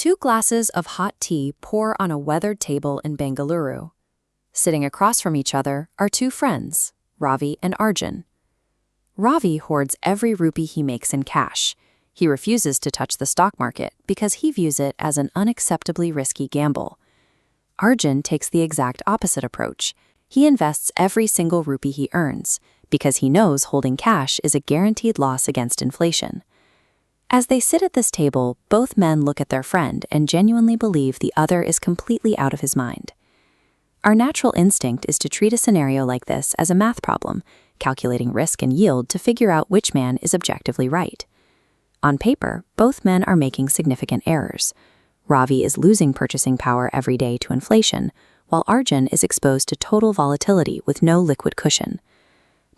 Two glasses of hot tea pour on a weathered table in Bengaluru. Sitting across from each other are two friends, Ravi and Arjun. Ravi hoards every rupee he makes in cash. He refuses to touch the stock market because he views it as an unacceptably risky gamble. Arjun takes the exact opposite approach. He invests every single rupee he earns because he knows holding cash is a guaranteed loss against inflation. As they sit at this table, both men look at their friend and genuinely believe the other is completely out of his mind. Our natural instinct is to treat a scenario like this as a math problem, calculating risk and yield to figure out which man is objectively right. On paper, both men are making significant errors. Ravi is losing purchasing power every day to inflation, while Arjun is exposed to total volatility with no liquid cushion.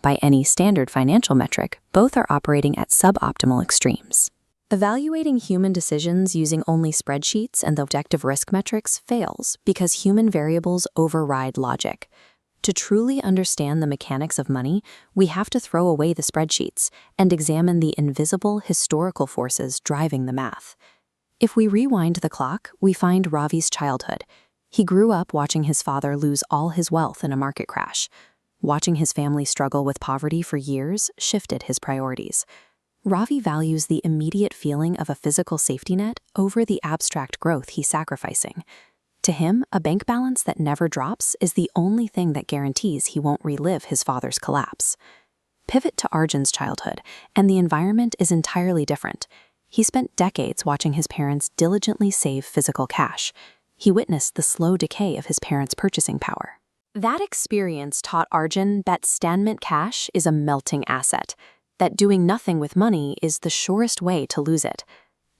By any standard financial metric, both are operating at suboptimal extremes. Evaluating human decisions using only spreadsheets and the objective risk metrics fails because human variables override logic. To truly understand the mechanics of money, we have to throw away the spreadsheets and examine the invisible historical forces driving the math. If we rewind the clock, we find Ravi's childhood. He grew up watching his father lose all his wealth in a market crash. Watching his family struggle with poverty for years shifted his priorities. Ravi values the immediate feeling of a physical safety net over the abstract growth he's sacrificing. To him, a bank balance that never drops is the only thing that guarantees he won't relive his father's collapse. Pivot to Arjun's childhood, and the environment is entirely different. He spent decades watching his parents diligently save physical cash. He witnessed the slow decay of his parents' purchasing power. That experience taught Arjun that stagnant cash is a melting asset, that doing nothing with money is the surest way to lose it.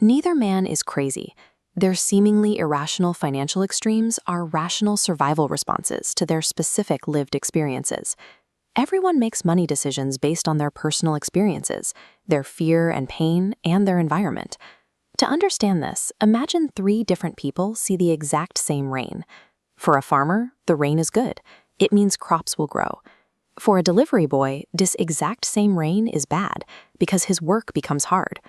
Neither man is crazy. Their seemingly irrational financial extremes are rational survival responses to their specific lived experiences. Everyone makes money decisions based on their personal experiences, their fear and pain, and their environment. To understand this, imagine three different people see the exact same rain. For a farmer, the rain is good. It means crops will grow. For a delivery boy, this exact same rain is bad because his work becomes hard.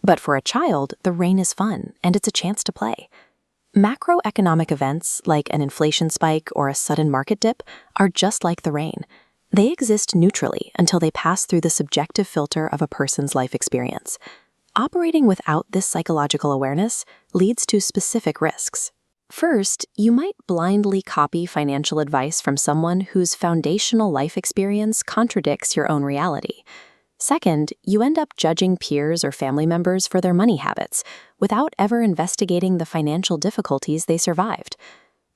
But for a child, the rain is fun and it's a chance to play. Macroeconomic events like an inflation spike or a sudden market dip are just like the rain. They exist neutrally until they pass through the subjective filter of a person's life experience. Operating without this psychological awareness leads to specific risks. First, you might blindly copy financial advice from someone whose foundational life experience contradicts your own reality. Second, you end up judging peers or family members for their money habits without ever investigating the financial difficulties they survived.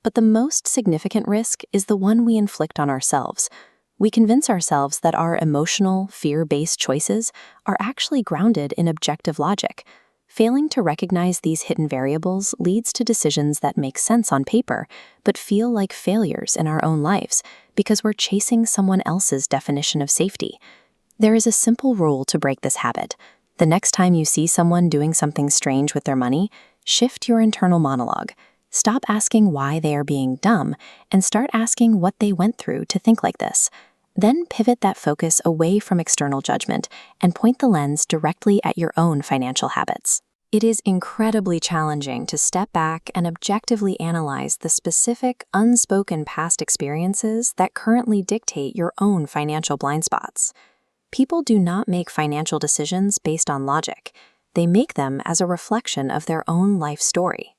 But the most significant risk is the one we inflict on ourselves. We convince ourselves that our emotional, fear-based choices are actually grounded in objective logic. Failing to recognize these hidden variables leads to decisions that make sense on paper, but feel like failures in our own lives because we're chasing someone else's definition of safety. There is a simple rule to break this habit. The next time you see someone doing something strange with their money, shift your internal monologue. Stop asking why they are being dumb and start asking what they went through to think like this. Then pivot that focus away from external judgment and point the lens directly at your own financial habits. It is incredibly challenging to step back and objectively analyze the specific, unspoken past experiences that currently dictate your own financial blind spots. People do not make financial decisions based on logic. They make them as a reflection of their own life story.